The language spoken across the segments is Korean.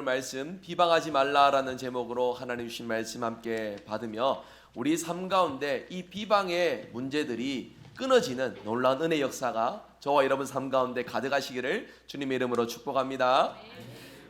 오늘 말씀 비방하지 말라라는 제목으로 하나님 주신 말씀 함께 받으며 우리 삶 가운데 이 비방의 문제들이 끊어지는 놀라운 은혜 역사가 저와 여러분 삶 가운데 가득하시기를 주님의 이름으로 축복합니다.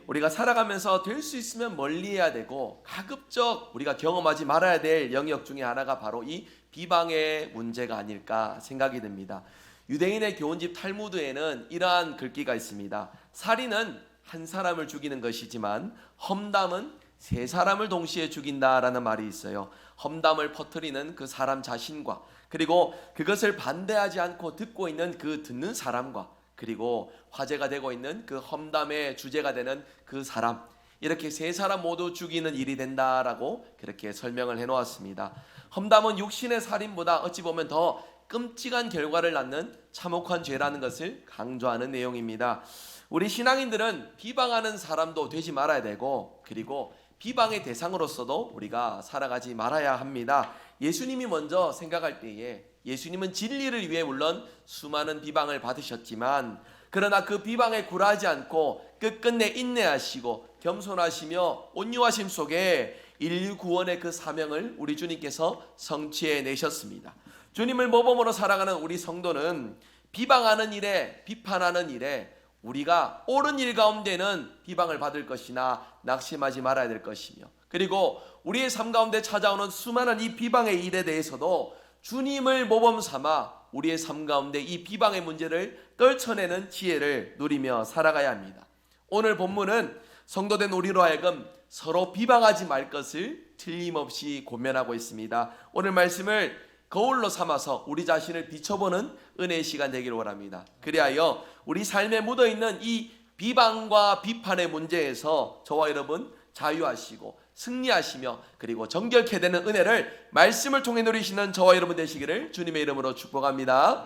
우리가 살아가면서 될 수 있으면 멀리해야 되고 가급적 우리가 경험하지 말아야 될 영역 중에 하나가 바로 이 비방의 문제가 아닐까 생각이 듭니다. 유대인의 교훈집 탈무드에는 이러한 글귀가 있습니다. 살인은 한 사람을 죽이는 것이지만 험담은 세 사람을 동시에 죽인다라는 말이 있어요. 험담을 퍼뜨리는 그 사람 자신과 그리고 그것을 반대하지 않고 듣고 있는 그 듣는 사람과 그리고 화제가 되고 있는 그 험담의 주제가 되는 그 사람, 이렇게 세 사람 모두 죽이는 일이 된다라고 그렇게 설명을 해놓았습니다. 험담은 육신의 살인보다 어찌 보면 더 끔찍한 결과를 낳는 참혹한 죄라는 것을 강조하는 내용입니다. 우리 신앙인들은 비방하는 사람도 되지 말아야 되고 그리고 비방의 대상으로서도 우리가 살아가지 말아야 합니다. 예수님이 먼저 생각할 때에 예수님은 진리를 위해 물론 수많은 비방을 받으셨지만 그러나 그 비방에 굴하지 않고 끝끝내 인내하시고 겸손하시며 온유하심 속에 인류 구원의 그 사명을 우리 주님께서 성취해 내셨습니다. 주님을 모범으로 살아가는 우리 성도는 비방하는 일에 비판하는 일에 우리가 옳은 일 가운데는 비방을 받을 것이나 낙심하지 말아야 될 것이며 그리고 우리의 삶 가운데 찾아오는 수많은 이 비방의 일에 대해서도 주님을 모범 삼아 우리의 삶 가운데 이 비방의 문제를 떨쳐내는 지혜를 누리며 살아가야 합니다. 오늘 본문은 성도된 우리로 하여금 서로 비방하지 말 것을 틀림없이 권면하고 있습니다. 오늘 말씀을 거울로 삼아서 우리 자신을 비춰보는 은혜의 시간 되기를 원합니다. 그리하여 우리 삶에 묻어있는 이 비방과 비판의 문제에서 저와 여러분 자유하시고 승리하시며 그리고 정결케 되는 은혜를 말씀을 통해 누리시는 저와 여러분 되시기를 주님의 이름으로 축복합니다.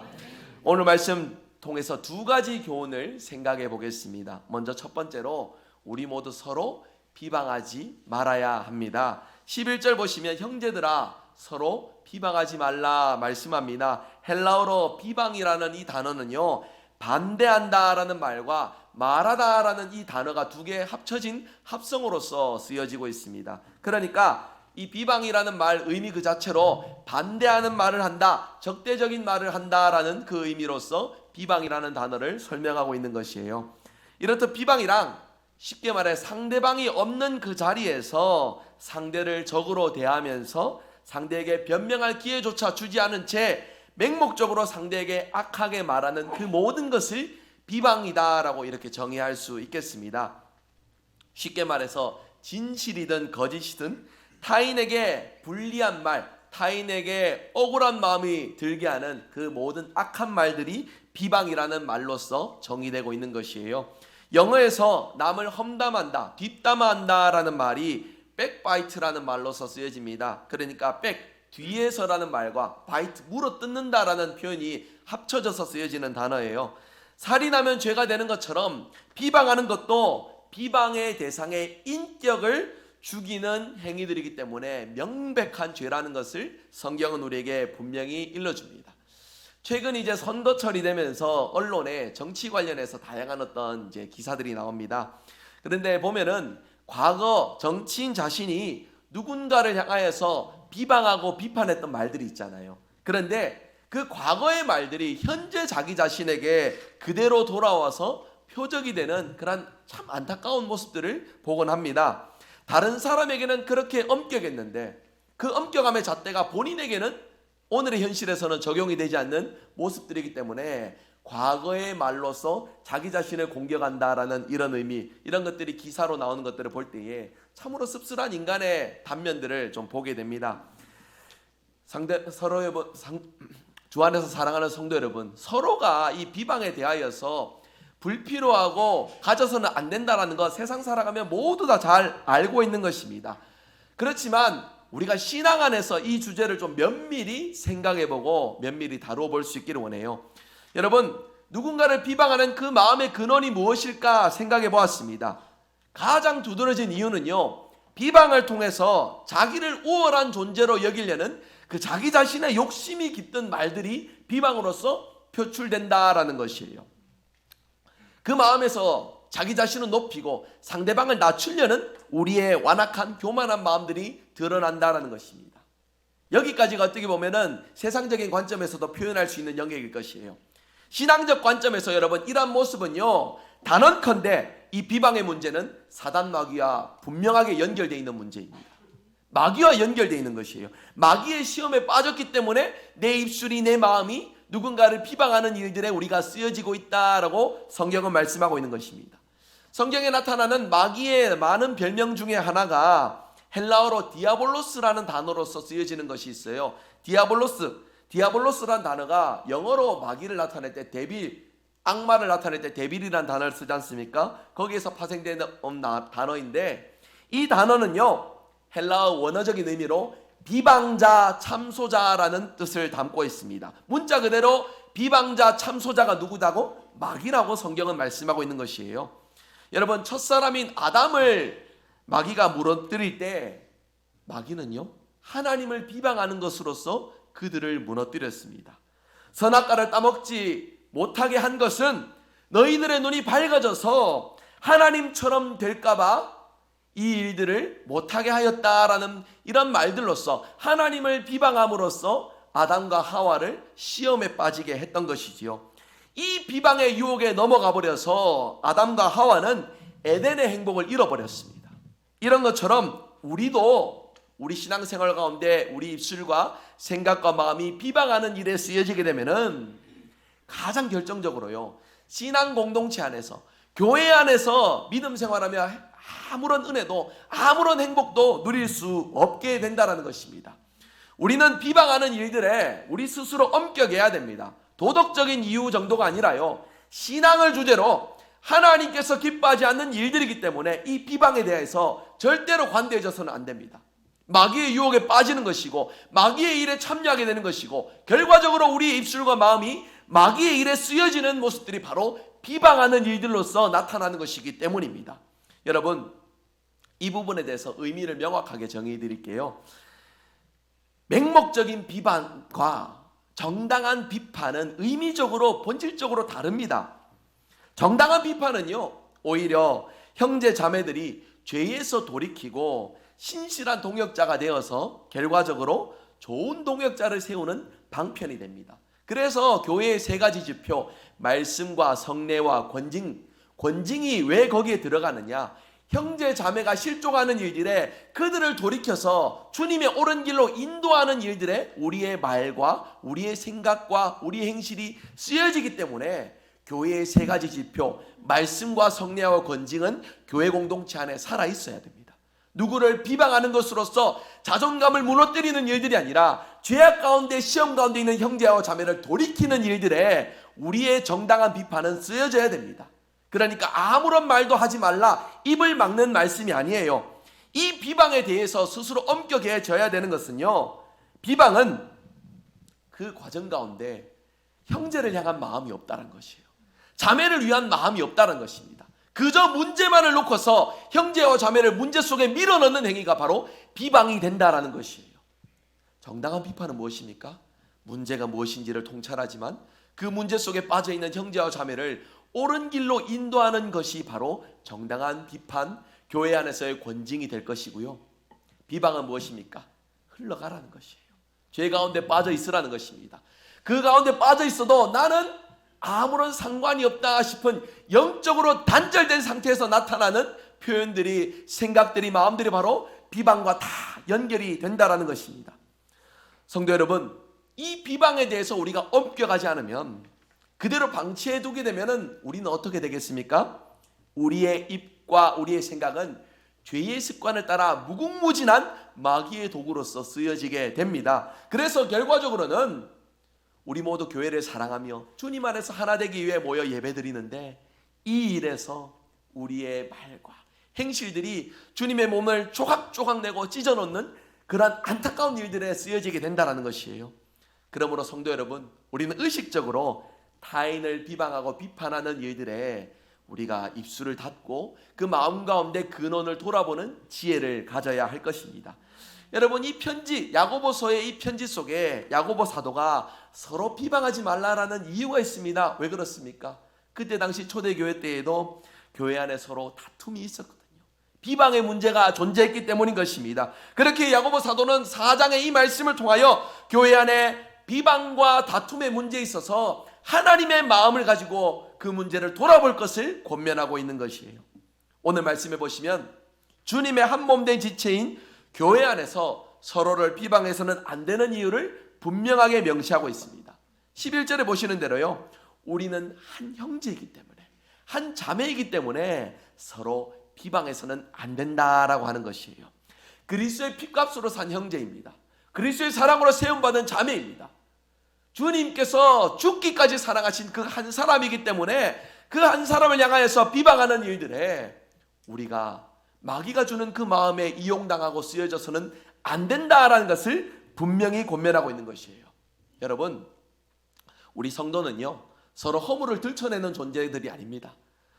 오늘 말씀 통해서 두 가지 교훈을 생각해 보겠습니다. 먼저 첫 번째로 우리 모두 서로 비방하지 말아야 합니다. 11절 보시면 형제들아 서로 비방하지 말라 말씀합니다. 헬라어로 비방이라는 이 단어는요, 반대한다라는 말과 말하다라는 이 단어가 두 개 합쳐진 합성어로서 쓰여지고 있습니다. 그러니까 이 비방이라는 말 의미 그 자체로 반대하는 말을 한다, 적대적인 말을 한다라는 그 의미로서 비방이라는 단어를 설명하고 있는 것이에요. 이렇듯 비방이랑 쉽게 말해 상대방이 없는 그 자리에서 상대를 적으로 대하면서 상대에게 변명할 기회조차 주지 않은 채 맹목적으로 상대에게 악하게 말하는 그 모든 것을 비방이다라고 이렇게 정의할 수 있겠습니다. 쉽게 말해서 진실이든 거짓이든 타인에게 불리한 말, 타인에게 억울한 마음이 들게 하는 그 모든 악한 말들이 비방이라는 말로서 정의되고 있는 것이에요. 영어에서 남을 험담한다, 뒷담화한다라는 말이 백바이트라는 말로서 쓰여집니다. 그러니까 백, 뒤에서라는 말과 바이트, 물어뜯는다라는 표현이 합쳐져서 쓰여지는 단어예요. 살인하면 죄가 되는 것처럼 비방하는 것도 비방의 대상의 인격을 죽이는 행위들이기 때문에 명백한 죄라는 것을 성경은 우리에게 분명히 일러줍니다. 최근 이제 선거철이 되면서 언론에 정치 관련해서 다양한 어떤 이제 기사들이 나옵니다. 그런데 보면은 과거 정치인 자신이 누군가를 향하여서 비방하고 비판했던 말들이 있잖아요. 그런데 그 과거의 말들이 현재 자기 자신에게 그대로 돌아와서 표적이 되는 그런 참 안타까운 모습들을 보곤 합니다. 다른 사람에게는 그렇게 엄격했는데 그 엄격함의 잣대가 본인에게는 오늘의 현실에서는 적용이 되지 않는 모습들이기 때문에 과거의 말로서 자기 자신을 공격한다라는 이런 의미, 이런 것들이 기사로 나오는 것들을 볼 때에 참으로 씁쓸한 인간의 단면들을 좀 보게 됩니다. 주 안에서 사랑하는 성도 여러분, 서로가 이 비방에 대하여서 불필요하고 가져서는 안 된다라는 것 세상 살아가면 모두 다 잘 알고 있는 것입니다. 그렇지만 우리가 신앙 안에서 이 주제를 좀 면밀히 생각해보고 면밀히 다루어 볼 수 있기를 원해요. 여러분, 누군가를 비방하는 그 마음의 근원이 무엇일까 생각해 보았습니다. 가장 두드러진 이유는요, 비방을 통해서 자기를 우월한 존재로 여기려는 그 자기 자신의 욕심이 깃든 말들이 비방으로서 표출된다라는 것이에요. 그 마음에서 자기 자신을 높이고 상대방을 낮추려는 우리의 완악한 교만한 마음들이 드러난다라는 것입니다. 여기까지가 어떻게 보면은 세상적인 관점에서도 표현할 수 있는 영역일 것이에요. 신앙적 관점에서 여러분 이러한 모습은요, 단언컨대 이 비방의 문제는 사단 마귀와 분명하게 연결되어 있는 문제입니다. 마귀와 연결되어 있는 것이에요. 마귀의 시험에 빠졌기 때문에 내 입술이, 내 마음이 누군가를 비방하는 일들에 우리가 쓰여지고 있다라고 성경은 말씀하고 있는 것입니다. 성경에 나타나는 마귀의 많은 별명 중에 하나가 헬라어로 디아볼로스라는 단어로서 쓰여지는 것이 있어요. 디아볼로스라는 단어가 영어로 마귀를 나타낼 때 데빌, 악마를 나타낼 때 데빌이라는 단어를 쓰지 않습니까? 거기에서 파생된 단어인데, 이 단어는요 헬라어 원어적인 의미로 비방자, 참소자라는 뜻을 담고 있습니다. 문자 그대로 비방자, 참소자가 누구다고? 마귀라고 성경은 말씀하고 있는 것이에요. 여러분, 첫사람인 아담을 마귀가 무너뜨릴 때 마귀는요 하나님을 비방하는 것으로서 그들을 무너뜨렸습니다. 선악과를 따먹지 못하게 한 것은 너희들의 눈이 밝아져서 하나님처럼 될까봐 이 일들을 못하게 하였다라는 이런 말들로서 하나님을 비방함으로써 아담과 하와를 시험에 빠지게 했던 것이지요. 이 비방의 유혹에 넘어가 버려서 아담과 하와는 에덴의 행복을 잃어버렸습니다. 이런 것처럼 우리도 우리 신앙생활 가운데 우리 입술과 생각과 마음이 비방하는 일에 쓰여지게 되면은 가장 결정적으로요, 신앙 공동체 안에서, 교회 안에서 믿음 생활하며 아무런 은혜도 아무런 행복도 누릴 수 없게 된다는 것입니다. 우리는 비방하는 일들에 우리 스스로 엄격해야 됩니다. 도덕적인 이유 정도가 아니라요, 신앙을 주제로 하나님께서 기뻐하지 않는 일들이기 때문에 이 비방에 대해서 절대로 관대해져서는 안 됩니다. 마귀의 유혹에 빠지는 것이고 마귀의 일에 참여하게 되는 것이고 결과적으로 우리의 입술과 마음이 마귀의 일에 쓰여지는 모습들이 바로 비방하는 일들로서 나타나는 것이기 때문입니다. 여러분, 이 부분에 대해서 의미를 명확하게 정의해 드릴게요. 맹목적인 비방과 정당한 비판은 의미적으로 본질적으로 다릅니다. 정당한 비판은요, 오히려 형제 자매들이 죄에서 돌이키고 신실한 동역자가 되어서 결과적으로 좋은 동역자를 세우는 방편이 됩니다. 그래서 교회의 세 가지 지표, 말씀과 성례와 권징이 왜 거기에 들어가느냐? 형제 자매가 실족하는 일들에 그들을 돌이켜서 주님의 옳은 길로 인도하는 일들에 우리의 말과 우리의 생각과 우리의 행실이 쓰여지기 때문에 교회의 세 가지 지표, 말씀과 성례와 권징은 교회 공동체 안에 살아 있어야 됩니다. 누구를 비방하는 것으로서 자존감을 무너뜨리는 일들이 아니라 죄악 가운데, 시험 가운데 있는 형제와 자매를 돌이키는 일들에 우리의 정당한 비판은 쓰여져야 됩니다. 그러니까 아무런 말도 하지 말라, 입을 막는 말씀이 아니에요. 이 비방에 대해서 스스로 엄격해져야 되는 것은요, 비방은 그 과정 가운데 형제를 향한 마음이 없다는 것이에요. 자매를 위한 마음이 없다는 것입니다. 그저 문제만을 놓고서 형제와 자매를 문제 속에 밀어넣는 행위가 바로 비방이 된다는 것이에요. 정당한 비판은 무엇입니까? 문제가 무엇인지를 통찰하지만 그 문제 속에 빠져있는 형제와 자매를 옳은 길로 인도하는 것이 바로 정당한 비판, 교회 안에서의 권징이 될 것이고요. 비방은 무엇입니까? 흘러가라는 것이에요. 죄 가운데 빠져 있으라는 것입니다. 그 가운데 빠져 있어도 나는 아무런 상관이 없다 싶은 영적으로 단절된 상태에서 나타나는 표현들이, 생각들이, 마음들이 바로 비방과 다 연결이 된다는 것입니다. 성도 여러분, 이 비방에 대해서 우리가 엄격하지 않으면, 그대로 방치해 두게 되면 우리는 어떻게 되겠습니까? 우리의 입과 우리의 생각은 죄의 습관을 따라 무궁무진한 마귀의 도구로서 쓰여지게 됩니다. 그래서 결과적으로는 우리 모두 교회를 사랑하며 주님 안에서 하나 되기 위해 모여 예배드리는데, 이 일에서 우리의 말과 행실들이 주님의 몸을 조각조각 내고 찢어놓는 그러한 안타까운 일들에 쓰여지게 된다는 것이에요. 그러므로 성도 여러분, 우리는 의식적으로 타인을 비방하고 비판하는 일들에 우리가 입술을 닫고 그 마음 가운데 근원을 돌아보는 지혜를 가져야 할 것입니다. 여러분, 이 편지, 야고보서의 이 편지 속에 야고보 사도가 서로 비방하지 말라라는 이유가 있습니다. 왜 그렇습니까? 그때 당시 초대교회 때에도 교회 안에 서로 다툼이 있었거든요. 비방의 문제가 존재했기 때문인 것입니다. 그렇게 야고보 사도는 4장의 이 말씀을 통하여 교회 안에 비방과 다툼의 문제에 있어서 하나님의 마음을 가지고 그 문제를 돌아볼 것을 권면하고 있는 것이에요. 오늘 말씀해 보시면 주님의 한 몸 된 지체인 교회 안에서 서로를 비방해서는 안 되는 이유를 분명하게 명시하고 있습니다. 11절에 보시는 대로요, 우리는 한 형제이기 때문에, 한 자매이기 때문에 서로 비방해서는 안 된다라고 하는 것이에요. 그리스도의 피값으로 산 형제입니다. 그리스도의 사랑으로 세움받은 자매입니다. 주님께서 죽기까지 사랑하신 그 한 사람이기 때문에 그 한 사람을 향하여서 비방하는 일들에 우리가 마귀가 주는 그 마음에 이용당하고 쓰여져서는 안 된다라는 것을 분명히 권면하고 있는 것이에요. 여러분, 우리 성도는요, 서로 허물을 들춰내는 존재들이 아닙니다.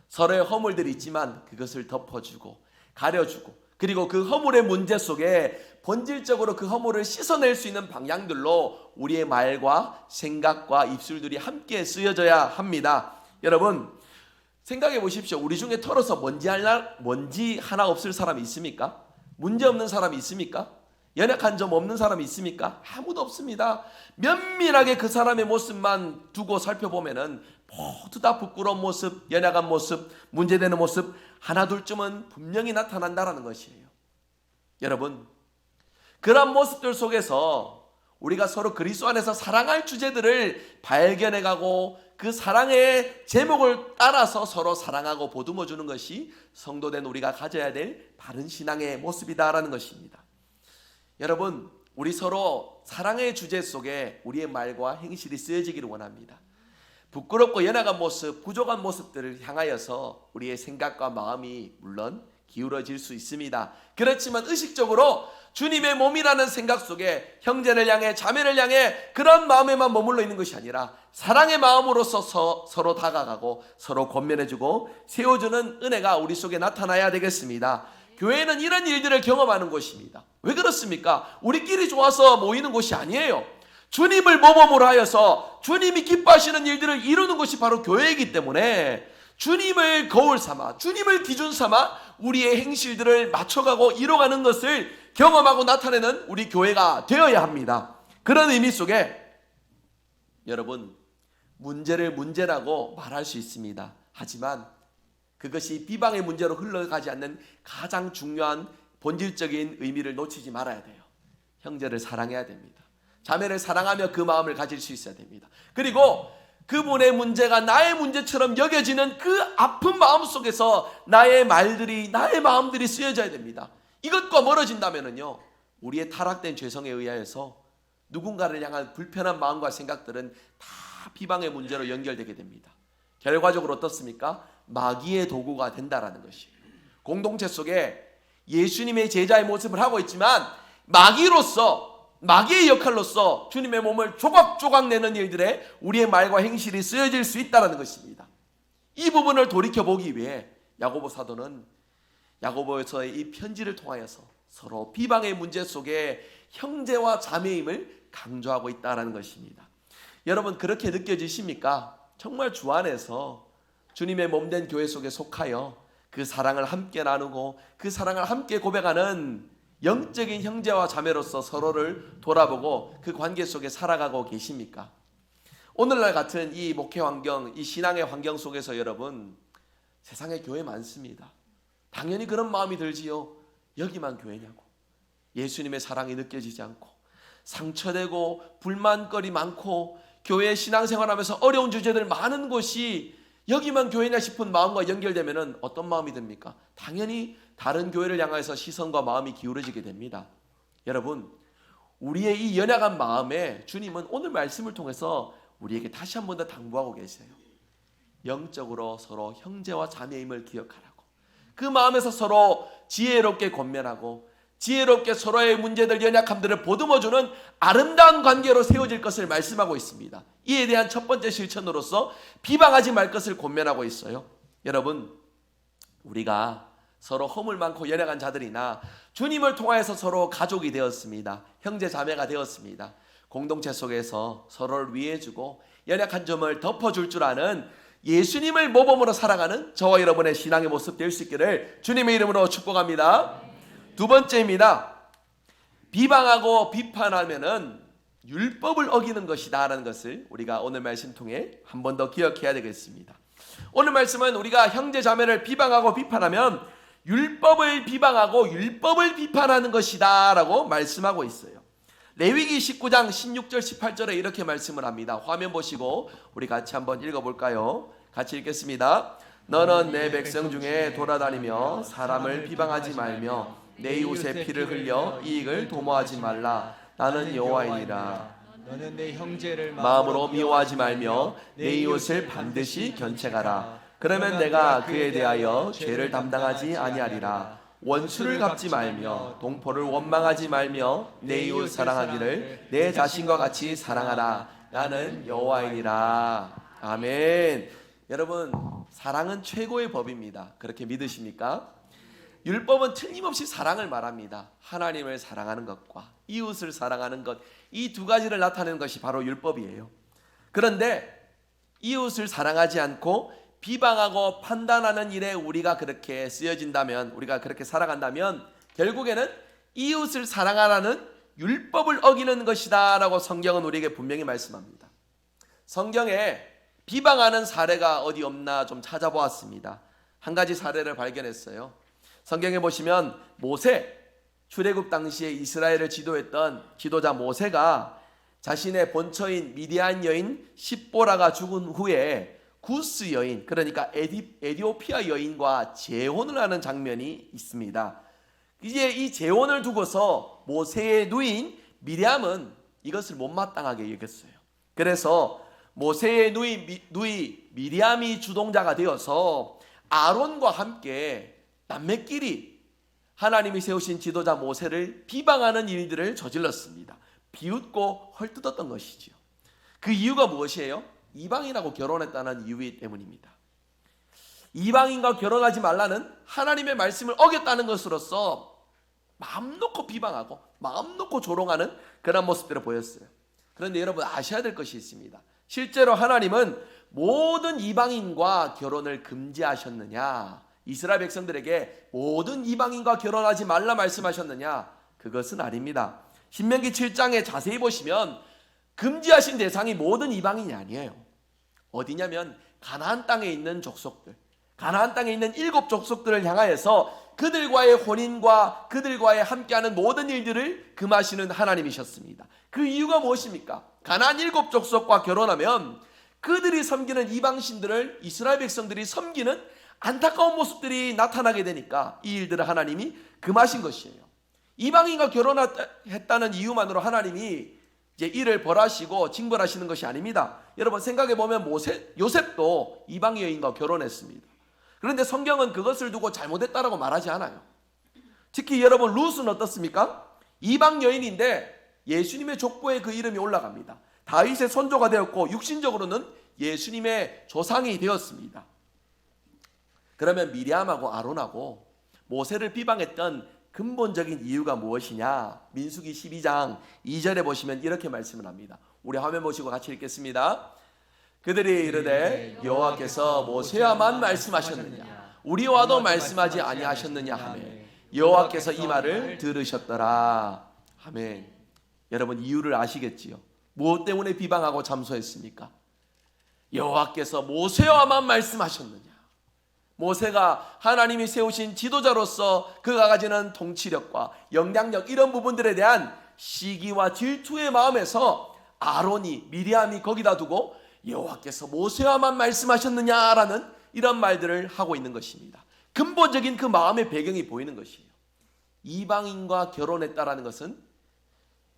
서로의 허물들이 있지만 그것을 덮어주고 가려주고, 그리고 그 허물의 문제 속에 본질적으로 그 허물을 씻어낼 수 있는 방향들로 우리의 말과 생각과 입술들이 함께 쓰여져야 합니다. 여러분, 생각해 보십시오. 우리 중에 털어서 먼지 하나 없을 사람이 있습니까? 문제 없는 사람이 있습니까? 연약한 점 없는 사람이 있습니까? 아무도 없습니다. 면밀하게 그 사람의 모습만 두고 살펴보면은 모두 다 부끄러운 모습, 연약한 모습, 문제되는 모습 하나둘쯤은 분명히 나타난다라는 것이에요. 여러분, 그런 모습들 속에서 우리가 서로 그리스도 안에서 사랑할 주제들을 발견해가고 그 사랑의 제목을 따라서 서로 사랑하고 보듬어 주는 것이 성도된 우리가 가져야 될 바른 신앙의 모습이다라는 것입니다. 여러분, 우리 서로 사랑의 주제 속에 우리의 말과 행실이 쓰여지기를 원합니다. 부끄럽고 연약한 모습, 부족한 모습들을 향하여서 우리의 생각과 마음이 물론 기울어질 수 있습니다. 그렇지만 의식적으로 주님의 몸이라는 생각 속에 형제를 향해, 자매를 향해 그런 마음에만 머물러 있는 것이 아니라 사랑의 마음으로서 서로 다가가고 서로 권면해주고 세워주는 은혜가 우리 속에 나타나야 되겠습니다. 교회는 이런 일들을 경험하는 곳입니다. 왜 그렇습니까? 우리끼리 좋아서 모이는 곳이 아니에요. 주님을 모범으로 하여서 주님이 기뻐하시는 일들을 이루는 것이 바로 교회이기 때문에 주님을 거울 삼아, 주님을 기준 삼아 우리의 행실들을 맞춰가고 이뤄가는 것을 경험하고 나타내는 우리 교회가 되어야 합니다. 그런 의미 속에 여러분, 문제를 문제라고 말할 수 있습니다. 하지만 그것이 비방의 문제로 흘러가지 않는 가장 중요한 본질적인 의미를 놓치지 말아야 돼요. 형제를 사랑해야 됩니다. 자매를 사랑하며 그 마음을 가질 수 있어야 됩니다. 그리고 그분의 문제가 나의 문제처럼 여겨지는 그 아픈 마음 속에서 나의 말들이, 나의 마음들이 쓰여져야 됩니다. 이것과 멀어진다면요, 우리의 타락된 죄성에 의하여서 누군가를 향한 불편한 마음과 생각들은 다 비방의 문제로 연결되게 됩니다. 결과적으로 어떻습니까? 마귀의 도구가 된다라는 것이에요. 공동체 속에 예수님의 제자의 모습을 하고 있지만 마귀의 역할로서 주님의 몸을 조각조각 내는 일들에 우리의 말과 행실이 쓰여질 수 있다는 것입니다. 이 부분을 돌이켜보기 위해 야고보 사도는 야고보서의 이 편지를 통하여서 서로 비방의 문제 속에 형제와 자매임을 강조하고 있다는 것입니다. 여러분, 그렇게 느껴지십니까? 정말 주 안에서 주님의 몸된 교회 속에 속하여 그 사랑을 함께 나누고 그 사랑을 함께 고백하는 영적인 형제와 자매로서 서로를 돌아보고 그 관계 속에 살아가고 계십니까? 오늘날 같은 이 목회 환경, 이 신앙의 환경 속에서 여러분, 세상에 교회 많습니다. 당연히 그런 마음이 들지요. 여기만 교회냐고. 예수님의 사랑이 느껴지지 않고 상처되고 불만거리 많고 교회 신앙생활하면서 어려운 주제들 많은 곳이 여기만 교회냐 싶은 마음과 연결되면 어떤 마음이 듭니까? 당연히 다른 교회를 향해서 시선과 마음이 기울어지게 됩니다. 여러분, 우리의 이 연약한 마음에 주님은 오늘 말씀을 통해서 우리에게 다시 한 번 더 당부하고 계세요. 영적으로 서로 형제와 자매임을 기억하라고. 그 마음에서 서로 지혜롭게 권면하고 지혜롭게 서로의 문제들, 연약함들을 보듬어주는 아름다운 관계로 세워질 것을 말씀하고 있습니다. 이에 대한 첫 번째 실천으로서 비방하지 말 것을 권면하고 있어요. 여러분, 우리가 서로 허물 많고 연약한 자들이나 주님을 통하여서 서로 가족이 되었습니다. 형제 자매가 되었습니다. 공동체 속에서 서로를 위해주고 연약한 점을 덮어줄 줄 아는 예수님을 모범으로 살아가는 저와 여러분의 신앙의 모습 될 수 있기를 주님의 이름으로 축복합니다. 두 번째입니다. 비방하고 비판하면은 율법을 어기는 것이다라는 것을 우리가 오늘 말씀 통해 한 번 더 기억해야 되겠습니다. 오늘 말씀은 우리가 형제 자매를 비방하고 비판하면 율법을 비방하고 율법을 비판하는 것이다 라고 말씀하고 있어요. 레위기 19장 16절 18절에 이렇게 말씀을 합니다. 화면 보시고 우리 같이 한번 읽어볼까요? 같이 읽겠습니다. 너는 내 백성 중에 돌아다니며 사람을 비방하지 말며 내 이웃의 피를 흘려 이익을 도모하지 말라. 나는 여호와이니라. 너는 내 형제를 마음으로 미워하지 말며 내 이웃을 반드시 견책하라. 그러면 내가 그에 대하여 죄를 담당하지 아니하리라. 원수를 갚지 말며 동포를 원망하지 말며 내 이웃 사랑하기를 내 자신과 같이 사랑하라. 나는 여호와이니라. 아멘. 여러분, 사랑은 최고의 법입니다. 그렇게 믿으십니까? 율법은 틀림없이 사랑을 말합니다. 하나님을 사랑하는 것과 이웃을 사랑하는 것, 이 두 가지를 나타내는 것이 바로 율법이에요. 그런데 이웃을 사랑하지 않고 비방하고 판단하는 일에 우리가 그렇게 쓰여진다면, 우리가 그렇게 살아간다면 결국에는 이웃을 사랑하라는 율법을 어기는 것이다 라고 성경은 우리에게 분명히 말씀합니다. 성경에 비방하는 사례가 어디 없나 좀 찾아보았습니다. 한 가지 사례를 발견했어요. 성경에 보시면 모세, 출애굽 당시에 이스라엘을 지도했던 지도자 모세가 자신의 본처인 미디안 여인 십보라가 죽은 후에 구스 여인, 그러니까 에디오피아 여인과 재혼을 하는 장면이 있습니다. 이제 이 재혼을 두고서 모세의 누인 미리암은 이것을 못마땅하게 여겼어요. 그래서 모세의 누이 미리암이 주동자가 되어서 아론과 함께 남매끼리 하나님이 세우신 지도자 모세를 비방하는 일들을 저질렀습니다. 비웃고 헐뜯었던 것이지요. 그 이유가 무엇이에요? 이방인하고 결혼했다는 이유 때문입니다. 이방인과 결혼하지 말라는 하나님의 말씀을 어겼다는 것으로서 마음 놓고 비방하고 마음 놓고 조롱하는 그런 모습들을 보였어요. 그런데 여러분 아셔야 될 것이 있습니다. 실제로 하나님은 모든 이방인과 결혼을 금지하셨느냐? 이스라엘 백성들에게 모든 이방인과 결혼하지 말라 말씀하셨느냐? 그것은 아닙니다. 신명기 7장에 자세히 보시면 금지하신 대상이 모든 이방인이 아니에요. 어디냐면 가나안 땅에 있는 족속들, 가나안 땅에 있는 7 족속들을 향하여서 그들과의 혼인과 그들과의 함께하는 모든 일들을 금하시는 하나님이셨습니다. 그 이유가 무엇입니까? 가나안 7 족속과 결혼하면 그들이 섬기는 이방신들을 이스라엘 백성들이 섬기는 안타까운 모습들이 나타나게 되니까 이 일들을 하나님이 금하신 것이에요. 이방인과 결혼했다는 이유만으로 하나님이 이제 이를 벌하시고 징벌하시는 것이 아닙니다. 여러분 생각해 보면 요셉도 이방 여인과 결혼했습니다. 그런데 성경은 그것을 두고 잘못했다라고 말하지 않아요. 특히 여러분 룻은 어떻습니까? 이방 여인인데 예수님의 족보에 그 이름이 올라갑니다. 다윗의 손조가 되었고 육신적으로는 예수님의 조상이 되었습니다. 그러면 미리암하고 아론하고 모세를 비방했던 근본적인 이유가 무엇이냐? 민수기 12장 2절에 보시면 이렇게 말씀을 합니다. 우리 화면 보시고 같이 읽겠습니다. 그들이 이르되 여호와께서 모세와만 말씀하셨느냐? 우리와도 말씀하지 아니하셨느냐 하며 여호와께서 이 말을 들으셨더라. 아멘. 여러분 이유를 아시겠지요? 무엇 때문에 비방하고 잠소했습니까? 여호와께서 모세와만 말씀하셨느냐? 모세가 하나님이 세우신 지도자로서 그가 가지는 통치력과 영향력 이런 부분들에 대한 시기와 질투의 마음에서 아론이 미리암이 거기다 두고 여호와께서 모세와만 말씀하셨느냐라는 이런 말들을 하고 있는 것입니다. 근본적인 그 마음의 배경이 보이는 것이에요. 이방인과 결혼했다라는 것은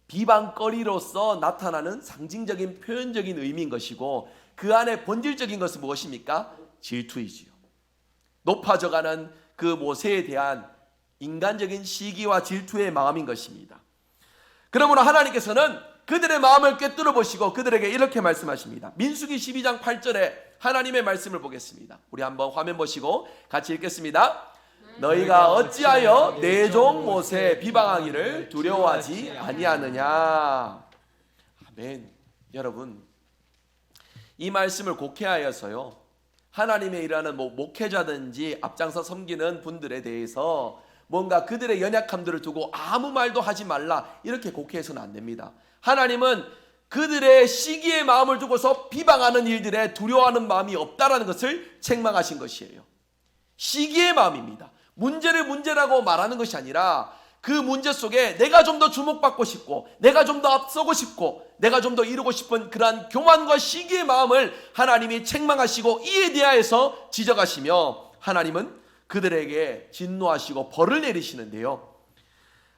비방거리로서 나타나는 상징적인 표현적인 의미인 것이고 그 안에 본질적인 것은 무엇입니까? 질투이지요. 높아져가는 그 모세에 대한 인간적인 시기와 질투의 마음인 것입니다. 그러므로 하나님께서는 그들의 마음을 꿰뚫어 보시고 그들에게 이렇게 말씀하십니다. 민수기 12장 8절에 하나님의 말씀을 보겠습니다. 우리 한번 화면 보시고 같이 읽겠습니다. 너희가 어찌하여 내 종 모세 비방하기를 두려워하지 아니하느냐. 아멘. 여러분 이 말씀을 곡해하여서요 하나님의 일하는 목회자든지 앞장서 섬기는 분들에 대해서 뭔가 그들의 연약함들을 두고 아무 말도 하지 말라 이렇게 곡해서는 안 됩니다. 하나님은 그들의 시기의 마음을 두고서 비방하는 일들에 두려워하는 마음이 없다라는 것을 책망하신 것이에요. 시기의 마음입니다. 문제를 문제라고 말하는 것이 아니라 그 문제 속에 내가 좀 더 주목받고 싶고 내가 좀 더 앞서고 싶고 내가 좀 더 이루고 싶은 그러한 교만과 시기의 마음을 하나님이 책망하시고 이에 대하여서 지적하시며 하나님은 그들에게 진노하시고 벌을 내리시는데요.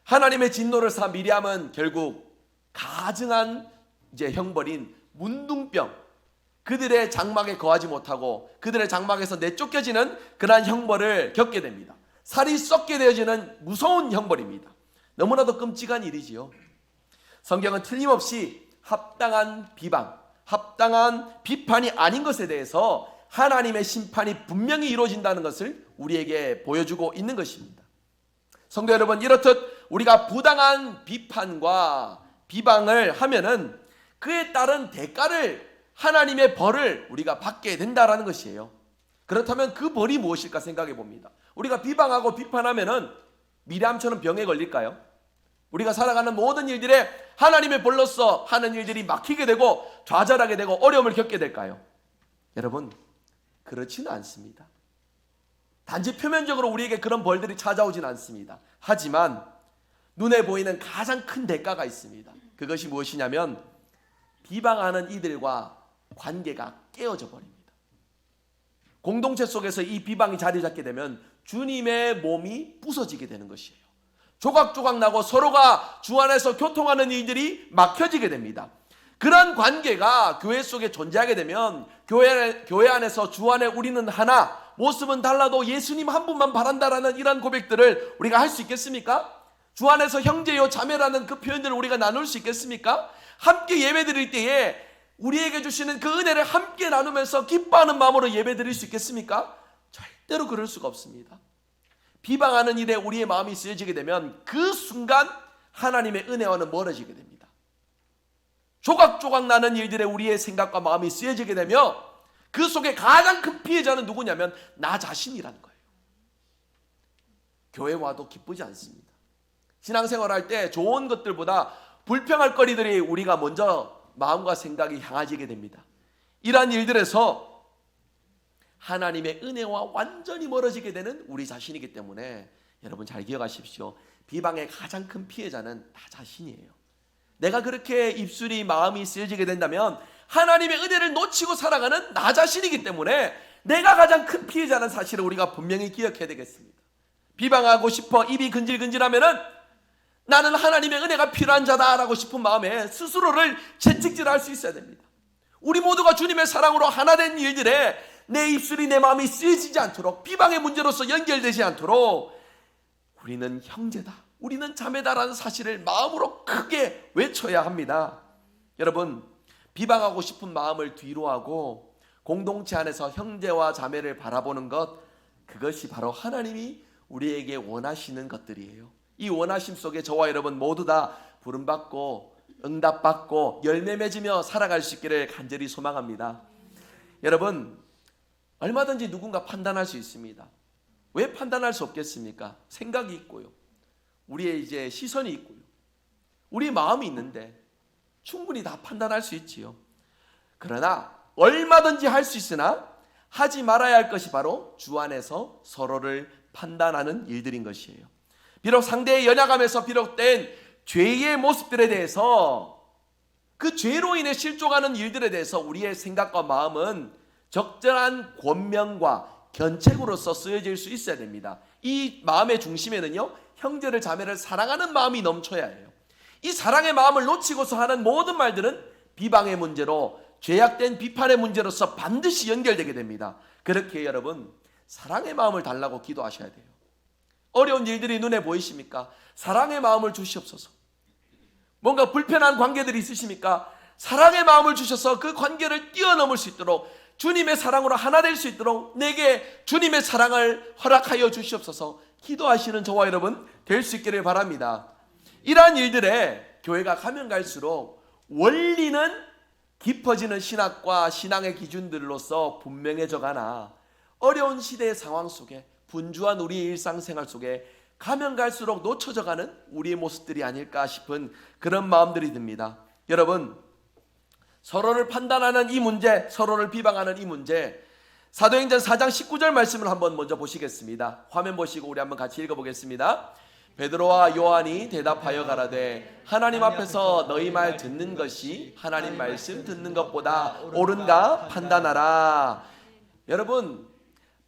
하나님의 진노를 사 미리암은 결국 가증한 형벌인 문둥병, 그들의 장막에 거하지 못하고 그들의 장막에서 내쫓겨지는 그러한 형벌을 겪게 됩니다. 살이 썩게 되어지는 무서운 형벌입니다. 너무나도 끔찍한 일이지요. 성경은 틀림없이 합당한 비방, 합당한 비판이 아닌 것에 대해서 하나님의 심판이 분명히 이루어진다는 것을 우리에게 보여주고 있는 것입니다. 성도 여러분, 이렇듯 우리가 부당한 비판과 비방을 하면은 그에 따른 대가를, 하나님의 벌을 우리가 받게 된다라는 것이에요. 그렇다면 그 벌이 무엇일까 생각해 봅니다. 우리가 비방하고 비판하면은 미리암처럼 병에 걸릴까요? 우리가 살아가는 모든 일들에 하나님의 벌로서 하는 일들이 막히게 되고 좌절하게 되고 어려움을 겪게 될까요? 여러분, 그렇지는 않습니다. 단지 표면적으로 우리에게 그런 벌들이 찾아오진 않습니다. 하지만 눈에 보이는 가장 큰 대가가 있습니다. 그것이 무엇이냐면 비방하는 이들과 관계가 깨어져 버립니다. 공동체 속에서 이 비방이 자리 잡게 되면 주님의 몸이 부서지게 되는 것이에요. 조각조각 나고 서로가 주 안에서 교통하는 일들이 막혀지게 됩니다. 그런 관계가 교회 속에 존재하게 되면 교회 안에서 주 안에 우리는 하나, 모습은 달라도 예수님 한 분만 바란다라는 이런 고백들을 우리가 할 수 있겠습니까? 주 안에서 형제요 자매라는 그 표현들을 우리가 나눌 수 있겠습니까? 함께 예배 드릴 때에 우리에게 주시는 그 은혜를 함께 나누면서 기뻐하는 마음으로 예배 드릴 수 있겠습니까? 절대로 그럴 수가 없습니다. 비방하는 일에 우리의 마음이 쓰여지게 되면 그 순간 하나님의 은혜와는 멀어지게 됩니다. 조각조각 나는 일들에 우리의 생각과 마음이 쓰여지게 되며 그 속에 가장 큰 피해자는 누구냐면 나 자신이라는 거예요. 교회 와도 기쁘지 않습니다. 신앙생활할 때 좋은 것들보다 불평할 거리들이 우리가 먼저 마음과 생각이 향해지게 됩니다. 이러한 일들에서 하나님의 은혜와 완전히 멀어지게 되는 우리 자신이기 때문에 여러분 잘 기억하십시오. 비방의 가장 큰 피해자는 나 자신이에요. 내가 그렇게 입술이 마음이 쓰여지게 된다면 하나님의 은혜를 놓치고 살아가는 나 자신이기 때문에 내가 가장 큰 피해자는 사실을 우리가 분명히 기억해야 되겠습니다. 비방하고 싶어 입이 근질근질하면은 나는 하나님의 은혜가 필요한 자다라고 싶은 마음에 스스로를 채찍질할 수 있어야 됩니다. 우리 모두가 주님의 사랑으로 하나 된 일들에 내 입술이 내 마음이 쓰여지지 않도록, 비방의 문제로서 연결되지 않도록 우리는 형제다, 우리는 자매다라는 사실을 마음으로 크게 외쳐야 합니다. 여러분, 비방하고 싶은 마음을 뒤로하고 공동체 안에서 형제와 자매를 바라보는 것, 그것이 바로 하나님이 우리에게 원하시는 것들이에요. 이 원하심 속에 저와 여러분 모두 다 부름받고 응답받고 열매 맺으며 살아갈 수 있기를 간절히 소망합니다. 여러분, 얼마든지 누군가 판단할 수 있습니다. 왜 판단할 수 없겠습니까? 생각이 있고요, 우리의 이제 시선이 있고요, 우리 마음이 있는데 충분히 다 판단할 수 있지요. 그러나 얼마든지 할 수 있으나 하지 말아야 할 것이 바로 주 안에서 서로를 판단하는 일들인 것이에요. 비록 상대의 연약함에서 비롯된 죄의 모습들에 대해서, 그 죄로 인해 실족하는 일들에 대해서 우리의 생각과 마음은 적절한 권면과 견책으로서 쓰여질 수 있어야 됩니다. 이 마음의 중심에는요, 형제를 자매를 사랑하는 마음이 넘쳐야 해요. 이 사랑의 마음을 놓치고서 하는 모든 말들은 비방의 문제로, 죄악된 비판의 문제로서 반드시 연결되게 됩니다. 그렇게 여러분, 사랑의 마음을 달라고 기도하셔야 돼요. 어려운 일들이 눈에 보이십니까? 사랑의 마음을 주시옵소서. 뭔가 불편한 관계들이 있으십니까? 사랑의 마음을 주셔서 그 관계를 뛰어넘을 수 있도록, 주님의 사랑으로 하나 될 수 있도록 내게 주님의 사랑을 허락하여 주시옵소서. 기도하시는 저와 여러분 될 수 있기를 바랍니다. 이러한 일들에 교회가 가면 갈수록 원리는 깊어지는 신학과 신앙의 기준들로서 분명해져가나 어려운 시대의 상황 속에 분주한 우리의 일상생활 속에 가면 갈수록 놓쳐져가는 우리의 모습들이 아닐까 싶은 그런 마음들이 듭니다. 여러분, 서로를 판단하는 이 문제, 서로를 비방하는 이 문제, 사도행전 4장 19절 말씀을 한번 먼저 보시겠습니다. 화면 보시고 우리 한번 같이 읽어보겠습니다. 베드로와 요한이 대답하여 가라되 하나님 앞에서 너희 말 듣는 것이 하나님 말씀 듣는 것보다 옳은가 판단하라. 여러분,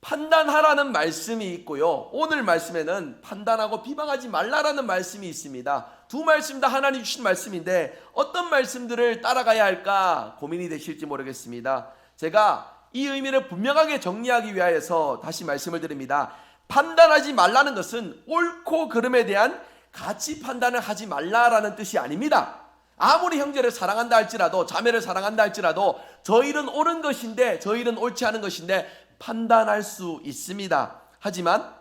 판단하라는 말씀이 있고요, 오늘 말씀에는 판단하고 비방하지 말라라는 말씀이 있습니다. 두 말씀 다 하나님 주신 말씀인데 어떤 말씀들을 따라가야 할까 고민이 되실지 모르겠습니다. 제가 이 의미를 분명하게 정리하기 위하여서 다시 말씀을 드립니다. 판단하지 말라는 것은 옳고 그름에 대한 가치 판단을 하지 말라라는 뜻이 아닙니다. 아무리 형제를 사랑한다 할지라도, 자매를 사랑한다 할지라도 저 일은 옳은 것인데 저 일은 옳지 않은 것인데 판단할 수 있습니다. 하지만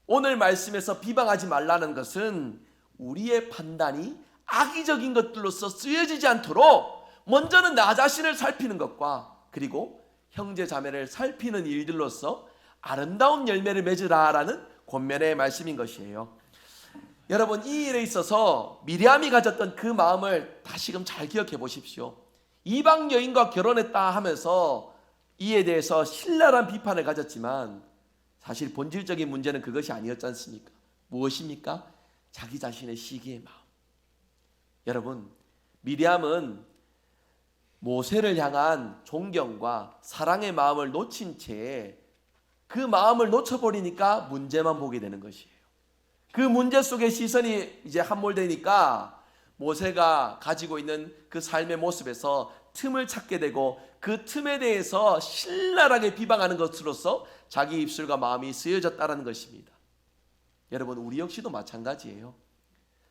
오늘 말씀에서 비방하지 말라는 것은 우리의 판단이 악의적인 것들로서 쓰여지지 않도록 먼저는 나 자신을 살피는 것과 그리고 형제 자매를 살피는 일들로서 아름다운 열매를 맺으라라는 권면의 말씀인 것이에요. 여러분, 이 일에 있어서 미리암이 가졌던 그 마음을 다시금 잘 기억해 보십시오. 이방 여인과 결혼했다 하면서 이에 대해서 신랄한 비판을 가졌지만 사실 본질적인 문제는 그것이 아니었지 않습니까? 무엇입니까? 자기 자신의 시기의 마음. 여러분, 미리암은 모세를 향한 존경과 사랑의 마음을 놓친 채 그 마음을 놓쳐버리니까 문제만 보게 되는 것이에요. 그 문제 속에 시선이 이제 함몰되니까 모세가 가지고 있는 그 삶의 모습에서 틈을 찾게 되고 그 틈에 대해서 신랄하게 비방하는 것으로서 자기 입술과 마음이 쓰여졌다는 것입니다. 여러분, 우리 역시도 마찬가지예요.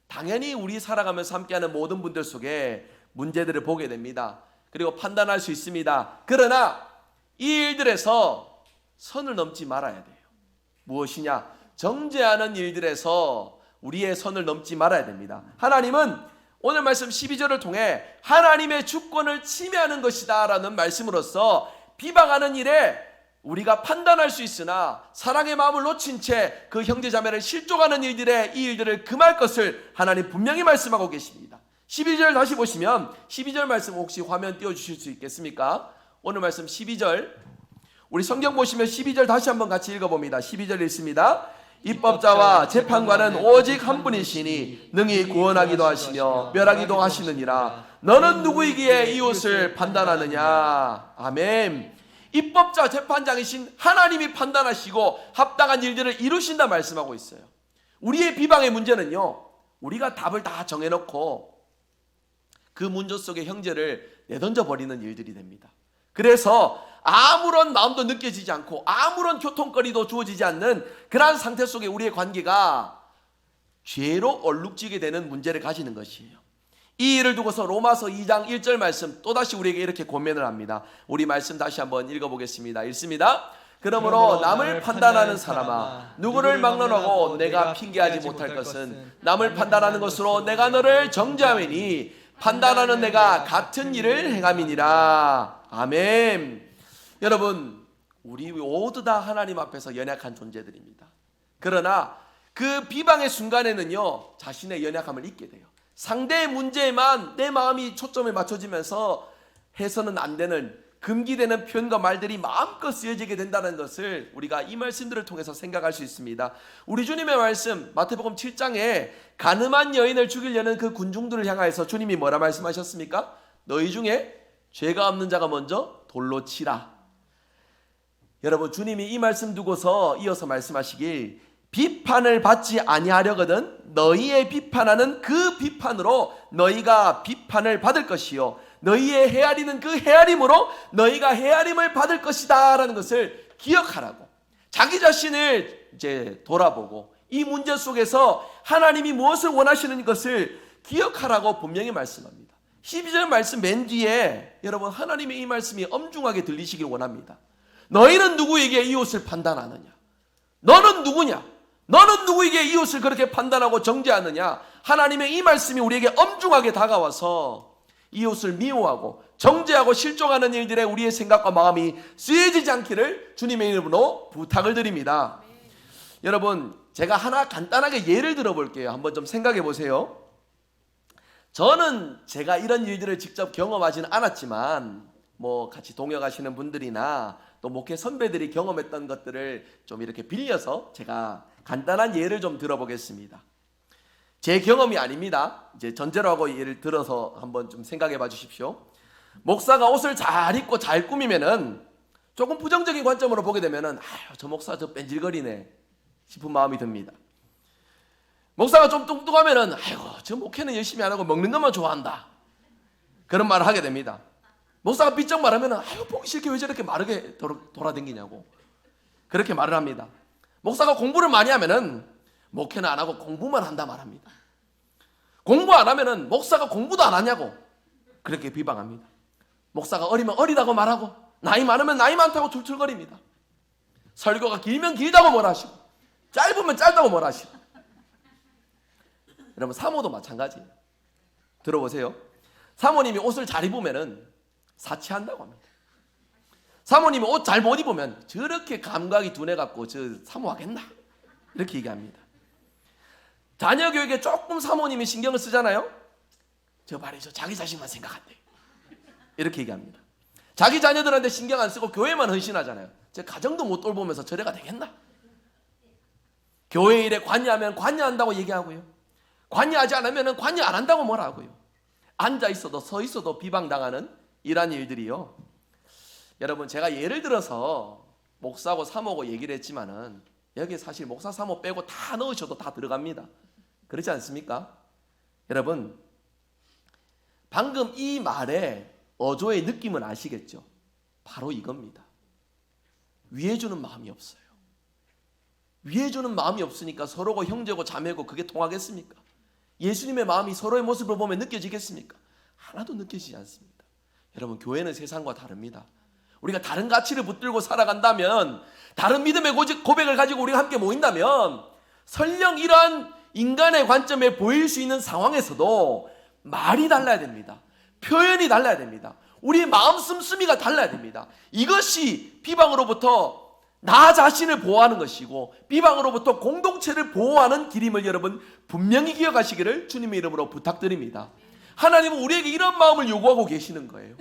당연히 우리 살아가면서 함께하는 모든 분들 속에 문제들을 보게 됩니다. 그리고 판단할 수 있습니다. 그러나 이 일들에서 선을 넘지 말아야 돼요. 무엇이냐? 정죄하는 일들에서 우리의 선을 넘지 말아야 됩니다. 하나님은 오늘 말씀 12절을 통해 하나님의 주권을 침해하는 것이다 라는 말씀으로써 비방하는 일에 우리가 판단할 수 있으나 사랑의 마음을 놓친 채 그 형제자매를 실족하는 일들에 이 일들을 금할 것을 하나님 분명히 말씀하고 계십니다. 12절 다시 보시면 12절 말씀 혹시 화면 띄워주실 수 있겠습니까? 오늘 말씀 12절, 우리 성경 보시면 12절 다시 한번 같이 읽어봅니다. 12절 읽습니다. 입법자와 재판관은 오직 한 분이시니 능히 구원하기도 하시며 멸하기도 하시느니라. 너는 누구이기에 이웃을 판단하느냐. 아멘. 입법자 재판장이신 하나님이 판단하시고 합당한 일들을 이루신다 말씀하고 있어요. 우리의 비방의 문제는요, 우리가 답을 다 정해놓고 그 문제 속에 형제를 내던져 버리는 일들이 됩니다. 그래서 아무런 마음도 느껴지지 않고 아무런 교통거리도 주어지지 않는 그러한 상태 속에 우리의 관계가 죄로 얼룩지게 되는 문제를 가지는 것이에요. 이 일을 두고서 로마서 2장 1절 말씀 또다시 우리에게 이렇게 권면을 합니다. 우리 말씀 다시 한번 읽어보겠습니다. 읽습니다. 그러므로 남을 판단하는 사람아, 누구를 막론하고 내가 핑계하지 못할 것은 남을 판단하는 것으로 내가 너를 정죄하매니 판단하는 내가 같은 일을 행함이니라. 아멘. 여러분, 우리 모두 다 하나님 앞에서 연약한 존재들입니다. 그러나 그 비방의 순간에는요, 자신의 연약함을 잊게 돼요. 상대의 문제에만 내 마음이 초점을 맞춰지면서 해서는 안 되는 금기되는 표현과 말들이 마음껏 쓰여지게 된다는 것을 우리가 이 말씀들을 통해서 생각할 수 있습니다. 우리 주님의 말씀 마태복음 7장에 간음한 여인을 죽이려는 그 군중들을 향하여서 주님이 뭐라 말씀하셨습니까? 너희 중에 죄가 없는 자가 먼저 돌로 치라. 여러분, 주님이 이 말씀 두고서 이어서 말씀하시길 비판을 받지 아니하려거든 너희의 비판하는 그 비판으로 너희가 비판을 받을 것이요 너희의 헤아리는 그 헤아림으로 너희가 헤아림을 받을 것이다 라는 것을 기억하라고, 자기 자신을 이제 돌아보고 이 문제 속에서 하나님이 무엇을 원하시는 것을 기억하라고 분명히 말씀합니다. 12절 말씀 맨 뒤에 여러분, 하나님의 이 말씀이 엄중하게 들리시길 원합니다. 너희는 누구에게 이웃을 판단하느냐? 너는 누구냐? 너는 누구에게 이웃을 그렇게 판단하고 정죄하느냐? 하나님의 이 말씀이 우리에게 엄중하게 다가와서 이웃을 미워하고 정죄하고 실족하는 일들에 우리의 생각과 마음이 쓰여지지 않기를 주님의 이름으로 부탁을 드립니다. 여러분, 제가 하나 간단하게 예를 들어볼게요. 한번 좀 생각해 보세요. 저는 제가 이런 일들을 직접 경험하지는 않았지만 같이 동역하시는 분들이나 또 목회 선배들이 경험했던 것들을 좀 이렇게 빌려서 제가 간단한 예를 좀 들어보겠습니다. 제 경험이 아닙니다. 이제 전제로 하고 예를 들어서 한번 좀 생각해 봐 주십시오. 목사가 옷을 잘 입고 잘 꾸미면은 조금 부정적인 관점으로 보게 되면은 저 목사 저 뺀질거리네 싶은 마음이 듭니다. 목사가 좀 뚱뚱하면은 저 목회는 열심히 안 하고 먹는 것만 좋아한다, 그런 말을 하게 됩니다. 목사가 삐쩍 말하면은 보기 싫게 왜 저렇게 마르게 돌아다니냐고 그렇게 말을 합니다. 목사가 공부를 많이 하면은 목회는 안 하고 공부만 한다 말합니다. 공부 안 하면은 목사가 공부도 안 하냐고 그렇게 비방합니다. 목사가 어리면 어리다고 말하고 나이 많으면 나이 많다고 툴툴거립니다. 설교가 길면 길다고 뭐라 하시고 짧으면 짧다고 뭐라 하시고. 여러분, 사모도 마찬가지예요. 들어보세요. 사모님이 옷을 잘 입으면은 사치한다고 합니다. 사모님이 옷 잘 못 입으면 저렇게 감각이 둔해갖고 저 사모하겠나 이렇게 얘기합니다. 자녀 교육에 조금 사모님이 신경을 쓰잖아요. 저 말이죠, 자기 자식만 생각한대 이렇게 얘기합니다. 자기 자녀들한테 신경 안 쓰고 교회만 헌신하잖아요. 저 가정도 못 돌보면서 저래가 되겠나. 교회 일에 관여하면 관여한다고 얘기하고요, 관여하지 않으면 관여 안 한다고 뭐라 하고요, 앉아 있어도 서 있어도 비방당하는 이런 일들이요. 여러분, 제가 예를 들어서 목사고 사모고 얘기를 했지만은 여기 사실 목사 사모 빼고 다 넣으셔도 다 들어갑니다. 그렇지 않습니까? 여러분, 방금 이 말의 어조의 느낌은 아시겠죠? 바로 이겁니다. 위해주는 마음이 없어요. 위해주는 마음이 없으니까 서로가 형제고 자매고 그게 통하겠습니까? 예수님의 마음이 서로의 모습을 보면 느껴지겠습니까? 하나도 느껴지지 않습니다. 여러분, 교회는 세상과 다릅니다. 우리가 다른 가치를 붙들고 살아간다면, 다른 믿음의 고백을 가지고 우리가 함께 모인다면 설령 이러한 인간의 관점에 보일 수 있는 상황에서도 말이 달라야 됩니다. 표현이 달라야 됩니다. 우리의 마음 씀씀이가 달라야 됩니다. 이것이 비방으로부터 나 자신을 보호하는 것이고 비방으로부터 공동체를 보호하는 길임을 여러분 분명히 기억하시기를 주님의 이름으로 부탁드립니다. 하나님은 우리에게 이런 마음을 요구하고 계시는 거예요.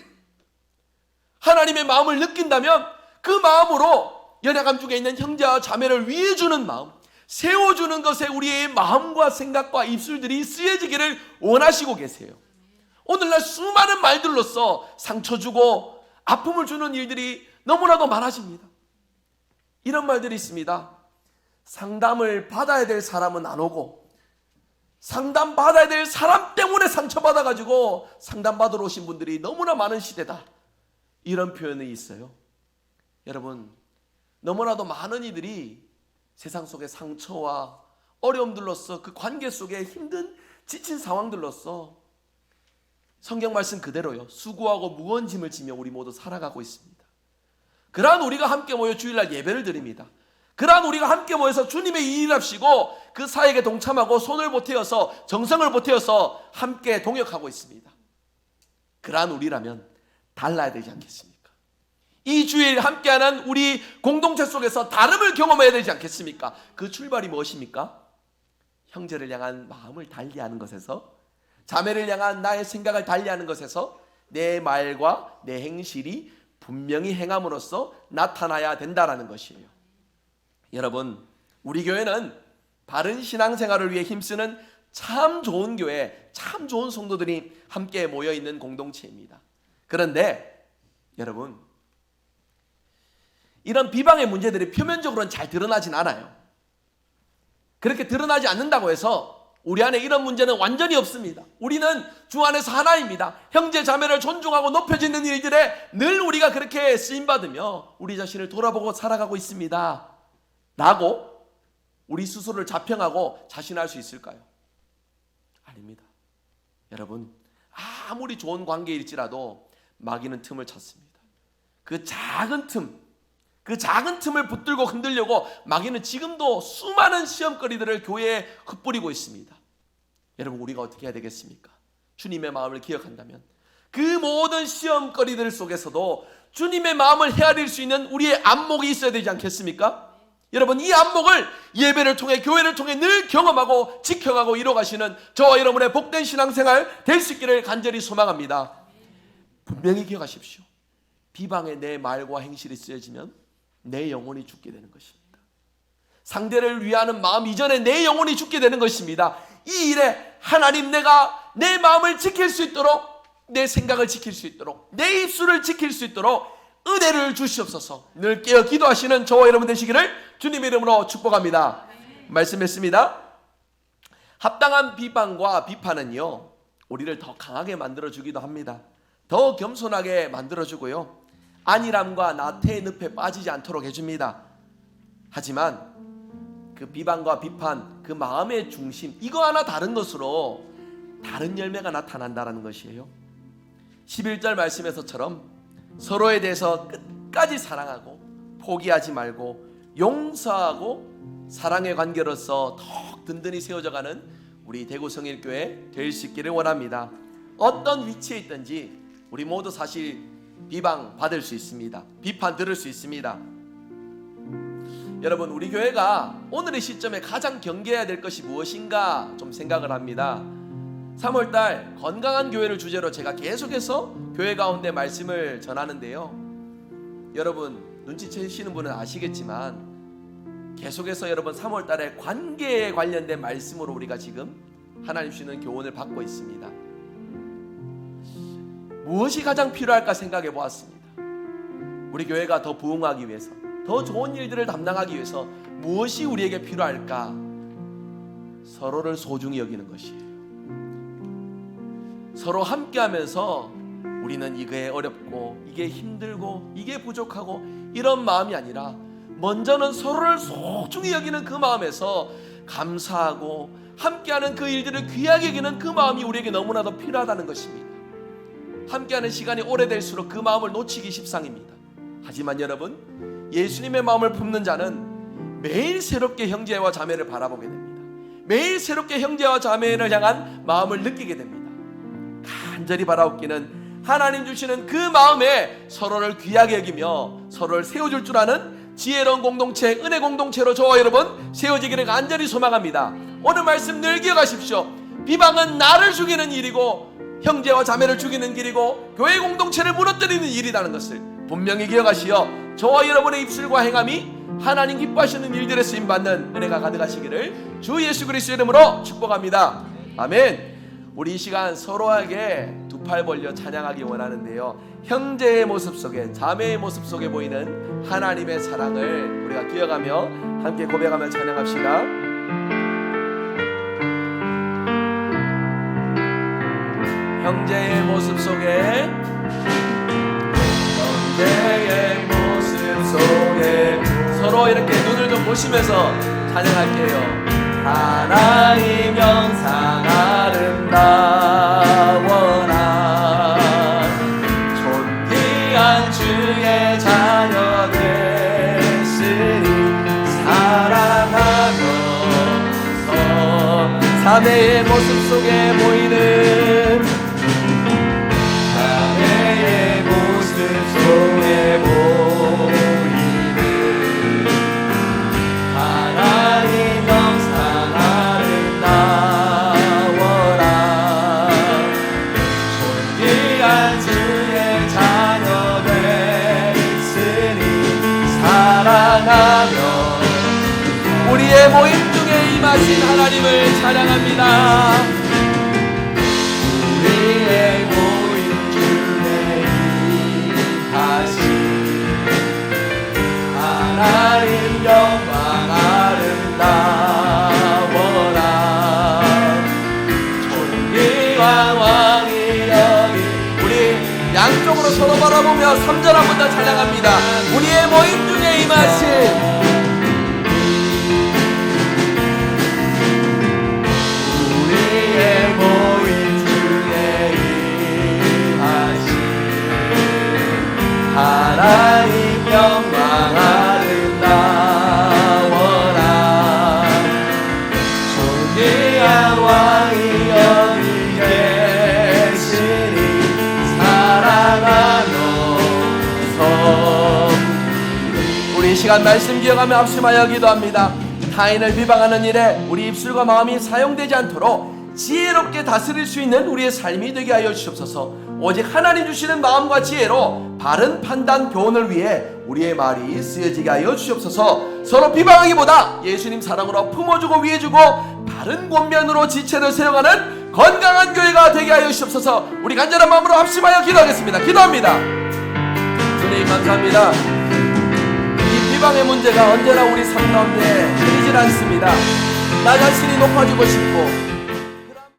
하나님의 마음을 느낀다면 그 마음으로 연약함 중에 있는 형제와 자매를 위해주는 마음, 세워주는 것에 우리의 마음과 생각과 입술들이 쓰여지기를 원하시고 계세요. 오늘날 수많은 말들로서 상처 주고 아픔을 주는 일들이 너무나도 많아집니다. 이런 말들이 있습니다. 상담을 받아야 될 사람은 안 오고 상담 받아야 될 사람 때문에 상처받아가지고 상담받으러 오신 분들이 너무나 많은 시대다, 이런 표현이 있어요. 여러분, 너무나도 많은 이들이 세상 속의 상처와 어려움들로서 그 관계 속에 힘든 지친 상황들로서 성경 말씀 그대로요, 수고하고 무거운 짐을 지며 우리 모두 살아가고 있습니다. 그러한 우리가 함께 모여 주일날 예배를 드립니다. 그러한 우리가 함께 모여서 주님의 일을 합시고 그 사역에 동참하고 손을 보태어서 정성을 보태어서 함께 동역하고 있습니다. 그러한 우리라면 달라야 되지 않겠습니까? 이 주일 함께하는 우리 공동체 속에서 다름을 경험해야 되지 않겠습니까? 그 출발이 무엇입니까? 형제를 향한 마음을 달리하는 것에서, 자매를 향한 나의 생각을 달리하는 것에서 내 말과 내 행실이 분명히 행함으로써 나타나야 된다라는 것이에요. 여러분, 우리 교회는 바른 신앙생활을 위해 힘쓰는 참 좋은 교회, 참 좋은 성도들이 함께 모여있는 공동체입니다. 그런데 여러분, 이런 비방의 문제들이 표면적으로는 잘 드러나진 않아요. 그렇게 드러나지 않는다고 해서 우리 안에 이런 문제는 완전히 없습니다. 우리는 주 안에서 하나입니다. 형제 자매를 존중하고 높여지는 일들에 늘 우리가 그렇게 쓰임받으며 우리 자신을 돌아보고 살아가고 있습니다 라고 우리 스스로를 자평하고 자신할 수 있을까요? 아닙니다. 여러분, 아무리 좋은 관계일지라도 마귀는 틈을 찾습니다. 그 작은 틈을 붙들고 흔들려고 마귀는 지금도 수많은 시험거리들을 교회에 흩뿌리고 있습니다. 여러분, 우리가 어떻게 해야 되겠습니까? 주님의 마음을 기억한다면, 그 모든 시험거리들 속에서도 주님의 마음을 헤아릴 수 있는 우리의 안목이 있어야 되지 않겠습니까? 여러분, 이 안목을 예배를 통해, 교회를 통해 늘 경험하고 지켜가고 이뤄가시는 저와 여러분의 복된 신앙생활 될 수 있기를 간절히 소망합니다. 분명히 기억하십시오. 비방에 내 말과 행실이 쓰여지면 내 영혼이 죽게 되는 것입니다. 상대를 위하는 마음 이전에 내 영혼이 죽게 되는 것입니다. 이 일에 하나님, 내가 내 마음을 지킬 수 있도록, 내 생각을 지킬 수 있도록, 내 입술을 지킬 수 있도록 은혜를 주시옵소서. 늘 깨어 기도하시는 저와 여러분 되시기를 주님의 이름으로 축복합니다. 말씀했습니다. 합당한 비방과 비판은요, 우리를 더 강하게 만들어주기도 합니다. 더 겸손하게 만들어주고요, 안일함과 나태의 늪에 빠지지 않도록 해줍니다. 하지만 그 비방과 비판, 그 마음의 중심, 이거 하나 다른 것으로 다른 열매가 나타난다는 것이에요. 11절 말씀에서처럼 서로에 대해서 끝까지 사랑하고 포기하지 말고 용서하고 사랑의 관계로서 더욱 든든히 세워져가는 우리 대구성일교회 될 수 있기를 원합니다. 어떤 위치에 있든지 우리 모두 사실 비방 받을 수 있습니다. 비판 들을 수 있습니다. 여러분, 우리 교회가 오늘의 시점에 가장 경계해야 될 것이 무엇인가 좀 생각을 합니다. 3월달 건강한 교회를 주제로 제가 계속해서 교회 가운데 말씀을 전하는데요, 여러분 눈치채시는 분은 아시겠지만 계속해서 여러분 3월달에 관계에 관련된 말씀으로 우리가 지금 하나님 주시는 교훈을 받고 있습니다. 무엇이 가장 필요할까 생각해 보았습니다. 우리 교회가 더 부흥하기 위해서, 더 좋은 일들을 담당하기 위해서 무엇이 우리에게 필요할까? 서로를 소중히 여기는 것이에요. 서로 함께하면서 우리는 이게 어렵고 이게 힘들고 이게 부족하고 이런 마음이 아니라 먼저는 서로를 소중히 여기는 그 마음에서 감사하고 함께하는 그 일들을 귀하게 여기는 그 마음이 우리에게 너무나도 필요하다는 것입니다. 함께하는 시간이 오래될수록 그 마음을 놓치기 십상입니다. 하지만 여러분, 예수님의 마음을 품는 자는 매일 새롭게 형제와 자매를 바라보게 됩니다. 매일 새롭게 형제와 자매를 향한 마음을 느끼게 됩니다. 간절히 바라옵기는 하나님 주시는 그 마음에 서로를 귀하게 여기며 서로를 세워줄 줄 아는 지혜로운 공동체, 은혜 공동체로 저와 여러분 세워지기를 간절히 소망합니다. 오늘 말씀 늘 기억하십시오. 비방은 나를 죽이는 일이고 형제와 자매를 죽이는 길이고 교회 공동체를 무너뜨리는 일이라는 것을 분명히 기억하시어 저와 여러분의 입술과 행함이 하나님 기뻐하시는 일들에 쓰임받는 은혜가 가득하시기를 주 예수 그리스도의 이름으로 축복합니다. 아멘. 우리 이 시간 서로에게 두 팔 벌려 찬양하기 원하는데요, 형제의 모습 속에, 자매의 모습 속에 보이는 하나님의 사랑을 우리가 기억하며 함께 고백하며 찬양합시다. 형제의 모습 속에, 형제의 모습 속에 서로 이렇게 눈을 좀 보시면서 찬양할게요. 하나님 영상 아름다워라 존귀한 주의 자녀 됐으니 사랑하면서 자매의 모습 속에 보이는 자매의 모습 속에 보이는 하나님 영상 아름다워라 존귀한 주의 자녀 됐으니 사랑하며 우리의 모임 중에 임하신 하나님을 찬양합니다. 우리의 모임 중에 임하신 하나님 영광 아름다워라 존귀한 왕이 여기. 우리 양쪽으로 서로 바라보며 3절 한 번 더 찬양합니다. 우리의 모임 중에 임하신 우리의 모임 중에 임하신 하나님 영광 아름다워라 존귀한 왕이 여기 계시니 시간 말씀 기억하며 합심하여 기도합니다. 타인을 비방하는 일에 우리 입술과 마음이 사용되지 않도록 지혜롭게 다스릴 수 있는 우리의 삶이 되게 하여 주옵소서. 오직 하나님 주시는 마음과 지혜로 바른 판단 교훈을 위해 우리의 말이 쓰여지게 하여 주옵소서. 서로 비방하기보다 예수님 사랑으로 품어주고 위해주고 바른 권면으로 지체를 세워가는 건강한 교회가 되게 하여 주옵소서. 우리 간절한 마음으로 합심하여 기도하겠습니다. 기도합니다. 주님 감사합니다. 이 비방의 문제가 언제나 우리 삶 가운데 끊이질 않습니다. 나 자신이 높아지고 싶고